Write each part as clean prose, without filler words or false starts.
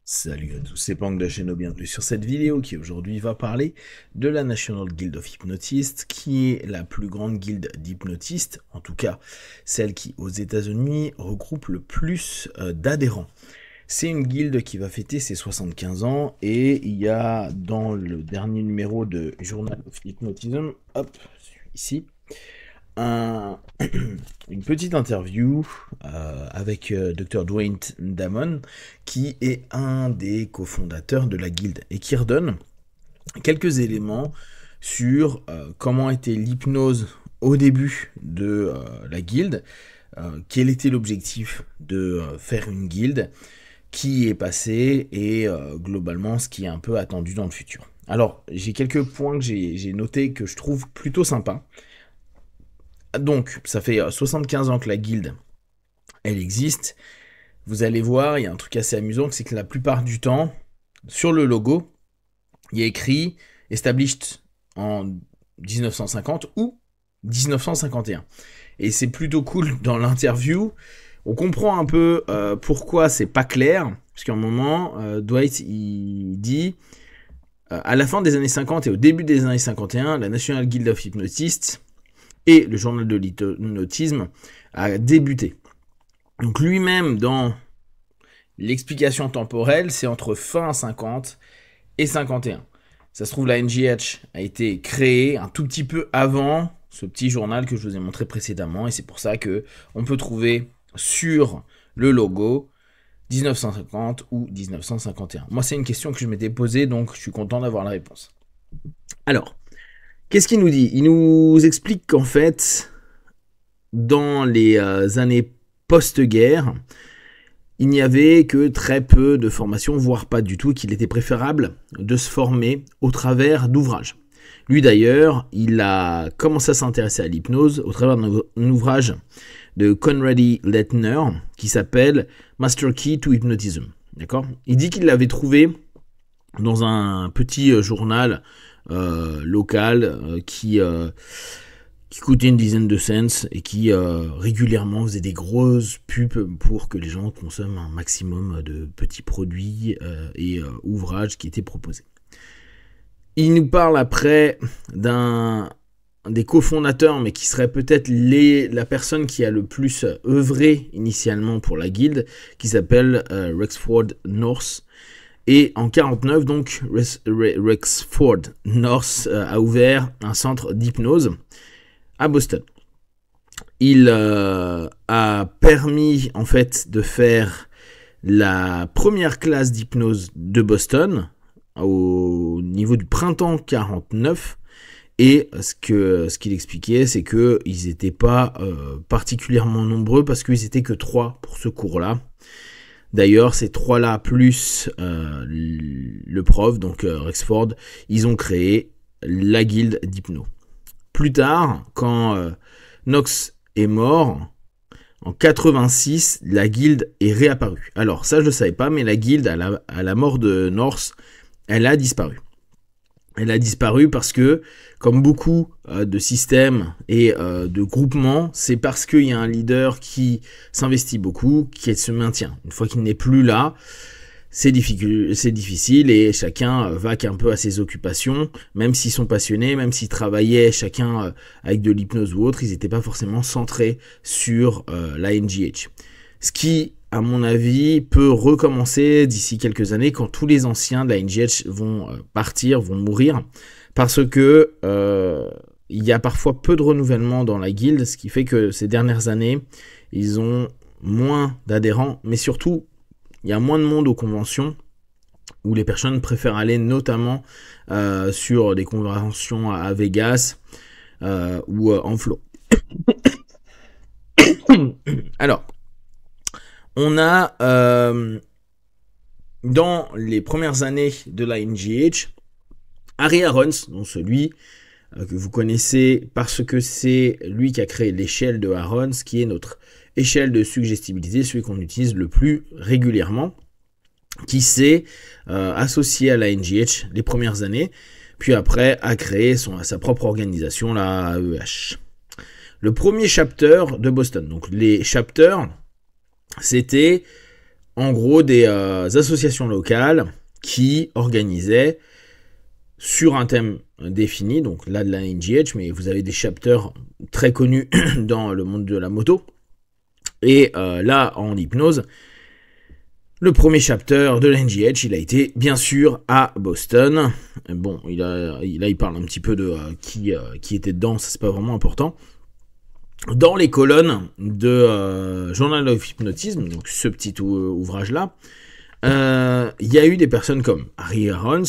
Salut à tous, c'est Pang de la chaîne, bienvenue sur cette vidéo qui aujourd'hui va parler de la National Guild of Hypnotists, qui est la plus grande guilde d'hypnotistes, en tout cas celle qui aux États-Unis regroupe le plus d'adhérents. C'est une guilde qui va fêter ses 75 ans et il y a dans le dernier numéro de Journal of Hypnotism, hop, ici, une petite interview avec Dr. Dwayne Damon, qui est un des cofondateurs de la guilde et qui redonne quelques éléments sur comment était l'hypnose au début de la guilde, quel était l'objectif de faire une guilde, qui est passé et globalement ce qui est un peu attendu dans le futur. Alors, j'ai quelques points que j'ai notés que je trouve plutôt sympas. Donc, ça fait 75 ans que la guilde, elle existe. Vous allez voir, il y a un truc assez amusant, c'est que la plupart du temps, sur le logo, il y a écrit « Established en 1950 » ou « 1951 ». Et c'est plutôt cool dans l'interview. On comprend un peu pourquoi c'est pas clair, parce qu'à un moment, Dwight, il dit à la fin des années 50 et au début des années 51, la National Guild of Hypnotists et le journal de l'hypnotisme a débuté. Donc lui-même, dans l'explication temporelle, c'est entre fin 50 et 51. Ça se trouve, la NGH a été créée un tout petit peu avant ce petit journal que je vous ai montré précédemment, et c'est pour ça que on peut trouver sur le logo 1950 ou 1951. Moi, c'est une question que je m'étais posée, donc je suis content d'avoir la réponse. Alors, qu'est-ce qu'il nous dit? Il nous explique qu'en fait, dans les années post-guerre, il n'y avait que très peu de formations, voire pas du tout, qu'il était préférable de se former au travers d'ouvrages. Lui d'ailleurs, il a commencé à s'intéresser à l'hypnose au travers d'un ouvrage de Conrady Lettner qui s'appelle Master Key to Hypnotism. D'accord ? Il dit qu'il l'avait trouvé dans un petit journal local qui coûtait une dizaine de cents et qui régulièrement faisait des grosses pubs pour que les gens consomment un maximum de petits produits et ouvrages qui étaient proposés. Il nous parle après d'un des cofondateurs, mais qui serait peut-être la personne qui a le plus œuvré initialement pour la guilde, qui s'appelle Rexford North. Et en 49, donc, Rexford North a ouvert un centre d'hypnose à Boston. Il a permis, en fait, de faire la première classe d'hypnose de Boston au niveau du printemps 49. Et ce qu'il expliquait, c'est qu'ils n'étaient pas particulièrement nombreux parce qu'ils n'étaient que 3 pour ce cours-là. D'ailleurs, ces 3-là, plus le prof, donc Rexford, ils ont créé la guilde d'hypno. Plus tard, quand Knox est mort, en 86, la guilde est réapparue. Alors, ça, je ne le savais pas, mais la guilde, à la mort de North, elle a disparu. Elle a disparu parce que, comme beaucoup de systèmes et de groupements, c'est parce qu'il y a un leader qui s'investit beaucoup, qui se maintient. Une fois qu'il n'est plus là, c'est difficile et chacun va qu'un peu à ses occupations, même s'ils sont passionnés, même s'ils travaillaient chacun avec de l'hypnose ou autre, ils n'étaient pas forcément centrés sur la NGH. Ce qui, à mon avis, peut recommencer d'ici quelques années quand tous les anciens de la NGH vont partir, vont mourir, parce que il y a parfois peu de renouvellement dans la guilde, ce qui fait que ces dernières années, ils ont moins d'adhérents, mais surtout, il y a moins de monde aux conventions, où les personnes préfèrent aller notamment sur des conventions à Vegas ou en Floride. Alors, on a, dans les premières années de la NGH, Harry Arons, dont celui que vous connaissez parce que c'est lui qui a créé l'échelle de Arons, qui est notre échelle de suggestibilité, celui qu'on utilise le plus régulièrement, qui s'est associé à la NGH les premières années, puis après a créé sa propre organisation, la AEH. Le premier chapter de Boston, donc les chapters, c'était en gros des associations locales qui organisaient sur un thème défini, donc là de la NGH, mais vous avez des chapters très connus dans le monde de la moto. Et là, en hypnose, le premier chapter de la NGH, il a été bien sûr à Boston. Bon, il parle un petit peu de qui était dedans, ça c'est pas vraiment important. Dans les colonnes de Journal of Hypnotism, donc ce petit ouvrage-là, il y a eu des personnes comme Harry Aarons,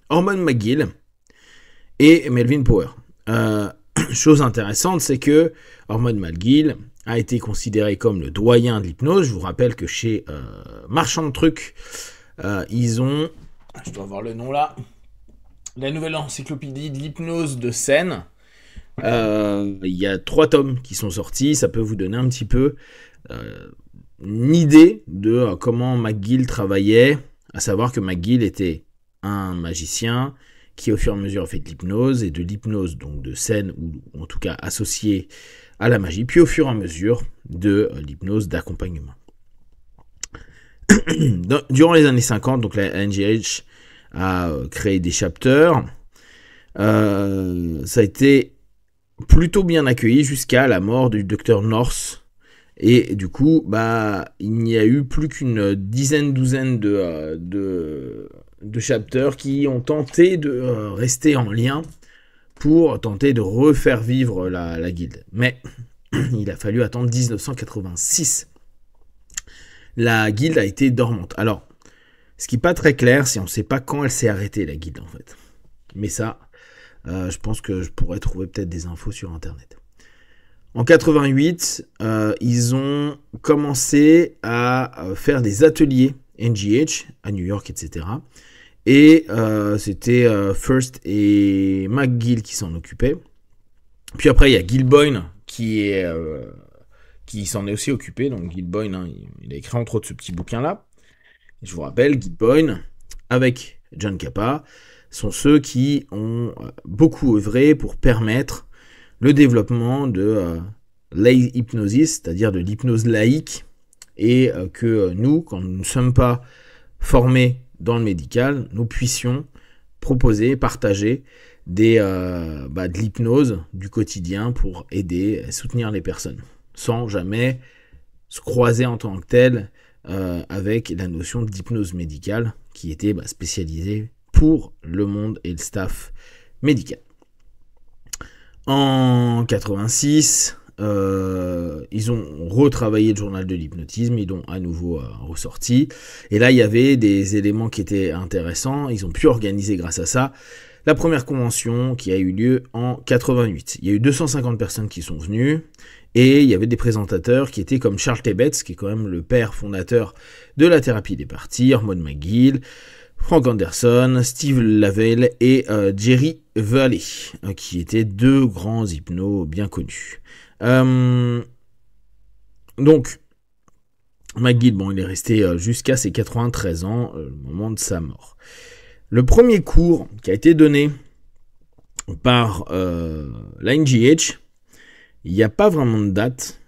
Ormond McGill et Melvin Power. Chose intéressante, c'est que Ormond McGill a été considéré comme le doyen de l'hypnose. Je vous rappelle que chez Marchand de Trucs, ils ont, je dois avoir le nom là, la nouvelle encyclopédie de l'hypnose de scène. Il y a 3 tomes qui sont sortis, ça peut vous donner un petit peu une idée de comment McGill travaillait, à savoir que McGill était un magicien qui au fur et à mesure a fait de l'hypnose, et de l'hypnose donc de scène, ou en tout cas associée à la magie, puis au fur et à mesure de l'hypnose d'accompagnement. Durant les années 50, donc la NGH a créé des chapters. Ça a été plutôt bien accueilli jusqu'à la mort du docteur North. Et du coup, il n'y a eu plus qu'une douzaine de chapters qui ont tenté de rester en lien pour tenter de refaire vivre la guilde. Mais il a fallu attendre 1986. La guilde a été dormante. Alors, ce qui n'est pas très clair, c'est on ne sait pas quand elle s'est arrêtée, la guilde, en fait. Mais ça, je pense que je pourrais trouver peut-être des infos sur Internet. En 88, ils ont commencé à faire des ateliers NGH à New York, etc. Et c'était First et McGill qui s'en occupaient. Puis après, il y a Gil Boyne qui s'en est aussi occupé. Donc Gil Boyne, il a écrit entre autres ce petit bouquin-là. Et je vous rappelle, Gil Boyne, avec John Kappa, sont ceux qui ont beaucoup œuvré pour permettre le développement de lay hypnosis, c'est-à-dire de l'hypnose laïque, et que nous, quand nous ne sommes pas formés dans le médical, nous puissions proposer, partager de l'hypnose du quotidien pour aider, soutenir les personnes, sans jamais se croiser en tant que tel avec la notion d'hypnose médicale qui était spécialisée pour le monde et le staff médical. En 86, ils ont retravaillé le journal de l'hypnotisme, ils l'ont à nouveau ressorti. Et là, il y avait des éléments qui étaient intéressants. Ils ont pu organiser grâce à ça la première convention qui a eu lieu en 88. Il y a eu 250 personnes qui sont venues. Et il y avait des présentateurs qui étaient comme Charles Tebbets, qui est quand même le père fondateur de la thérapie des parties, Ormond McGill, Frank Anderson, Steve Lavelle et Jerry Valley, qui étaient 2 grands hypnos bien connus. Donc, McGill, il est resté jusqu'à ses 93 ans, le moment de sa mort. Le premier cours qui a été donné par la NGH, il n'y a pas vraiment de date,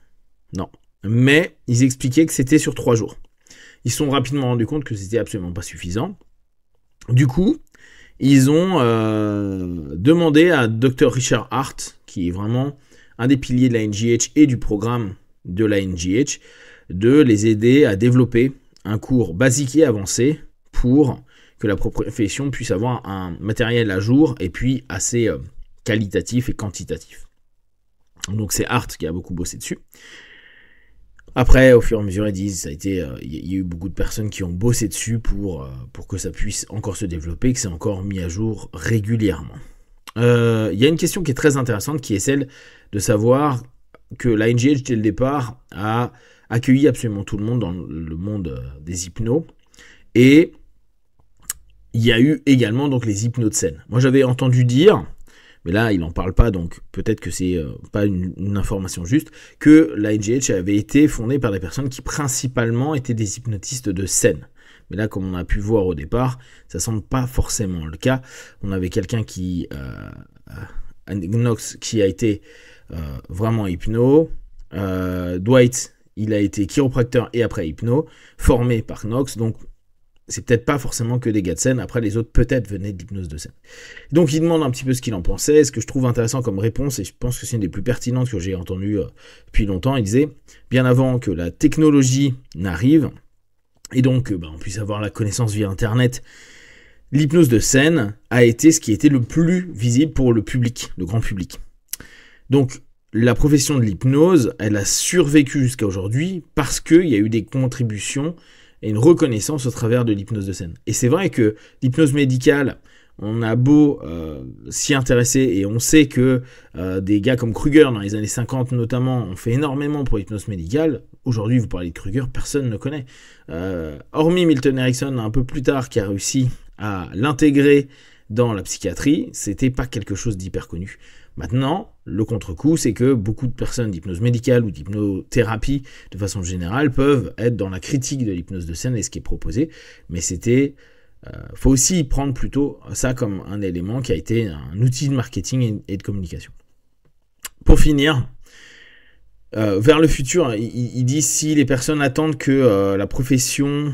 non, mais ils expliquaient que c'était sur 3 jours. Ils se sont rapidement rendus compte que c'était absolument pas suffisant. Du coup, ils ont demandé à Dr. Richard Hart, qui est vraiment un des piliers de la NGH et du programme de la NGH, de les aider à développer un cours basique et avancé pour que la profession puisse avoir un matériel à jour et puis assez qualitatif et quantitatif. Donc c'est Hart qui a beaucoup bossé dessus. Après, au fur et à mesure, ils disent, il y a eu beaucoup de personnes qui ont bossé dessus pour que ça puisse encore se développer, que c'est encore mis à jour régulièrement. Il y a une question qui est très intéressante, qui est celle de savoir que la NGH, dès le départ, a accueilli absolument tout le monde dans le monde des hypnos. Et il y a eu également donc les hypnos de scène. Moi, j'avais entendu dire, mais là, il n'en parle pas, donc peut-être que c'est pas une information juste, que la NGH avait été fondée par des personnes qui principalement étaient des hypnotistes de scène. Mais là, comme on a pu voir au départ, ça semble pas forcément le cas. On avait quelqu'un qui a été vraiment hypno, Dwight il a été chiropracteur et après hypno, formé par Knox, donc c'est peut-être pas forcément que des gars de scène, après les autres peut-être venaient de l'hypnose de scène. Donc il demande un petit peu ce qu'il en pensait, ce que je trouve intéressant comme réponse, et je pense que c'est une des plus pertinentes que j'ai entendues depuis longtemps, il disait, bien avant que la technologie n'arrive, et donc on puisse avoir la connaissance via Internet, l'hypnose de scène a été ce qui était le plus visible pour le public, le grand public. Donc la profession de l'hypnose, elle a survécu jusqu'à aujourd'hui parce qu'il y a eu des contributions et une reconnaissance au travers de l'hypnose de scène. Et c'est vrai que l'hypnose médicale, on a beau s'y intéresser et on sait que des gars comme Kruger dans les années 50 notamment ont fait énormément pour l'hypnose médicale. Aujourd'hui, vous parlez de Kruger, personne ne connaît. Hormis Milton Erickson un peu plus tard qui a réussi à l'intégrer dans la psychiatrie, c'était pas quelque chose d'hyper connu. Maintenant, le contre-coup, c'est que beaucoup de personnes d'hypnose médicale ou d'hypnothérapie, de façon générale, peuvent être dans la critique de l'hypnose de scène et ce qui est proposé, mais faut aussi prendre plutôt ça comme un élément qui a été un outil de marketing et de communication. Pour finir, vers le futur, il dit si les personnes attendent que la profession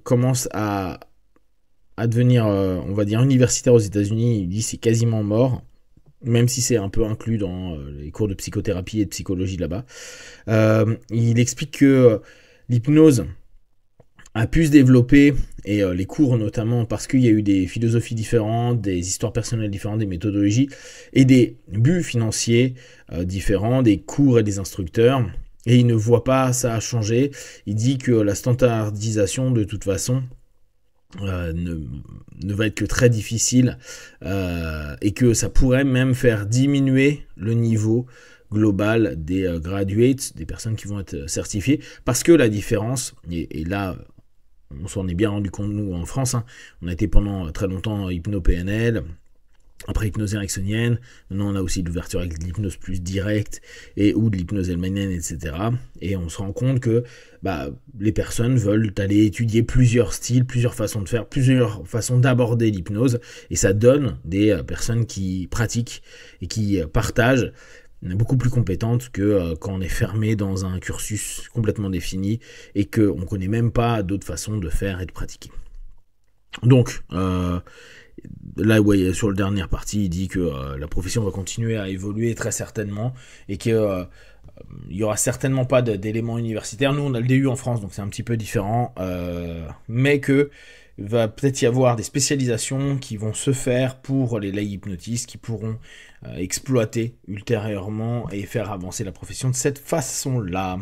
commence à devenir, on va dire, universitaire aux États-Unis, il dit c'est quasiment mort, même si c'est un peu inclus dans les cours de psychothérapie et de psychologie là-bas. Il explique que l'hypnose a pu se développer, et les cours notamment, parce qu'il y a eu des philosophies différentes, des histoires personnelles différentes, des méthodologies, et des buts financiers différents, des cours et des instructeurs, et il ne voit pas ça changer. Il dit que la standardisation, de toute façon, ne va être que très difficile, et que ça pourrait même faire diminuer le niveau global des graduates, des personnes qui vont être certifiées, parce que la différence, et là on s'en est bien rendu compte nous en France, on a été pendant très longtemps hypno-PNL, après hypnose ericksonienne, maintenant on a aussi l'ouverture avec de l'hypnose plus directe ou de l'hypnose hellmanienne, etc. Et on se rend compte que les personnes veulent aller étudier plusieurs styles, plusieurs façons de faire, plusieurs façons d'aborder l'hypnose, et ça donne des personnes qui pratiquent et qui partagent beaucoup plus compétentes que quand on est fermé dans un cursus complètement défini et qu'on ne connaît même pas d'autres façons de faire et de pratiquer. Donc, là, ouais, sur la dernière partie, il dit que la profession va continuer à évoluer très certainement et que il y aura certainement pas d'éléments universitaires. Nous, on a le DU en France, donc c'est un petit peu différent, mais que va peut-être y avoir des spécialisations qui vont se faire pour les lay hypnotistes qui pourront exploiter ultérieurement et faire avancer la profession de cette façon-là.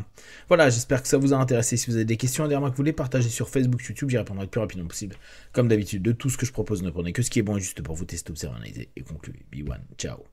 Voilà, j'espère que ça vous a intéressé. Si vous avez des questions à dire, moi que vous voulez partager sur Facebook, YouTube, j'y répondrai le plus rapidement possible. Comme d'habitude, de tout ce que je propose, ne prenez que ce qui est bon et juste pour vous tester, observer, analyser et conclure. Be one, ciao.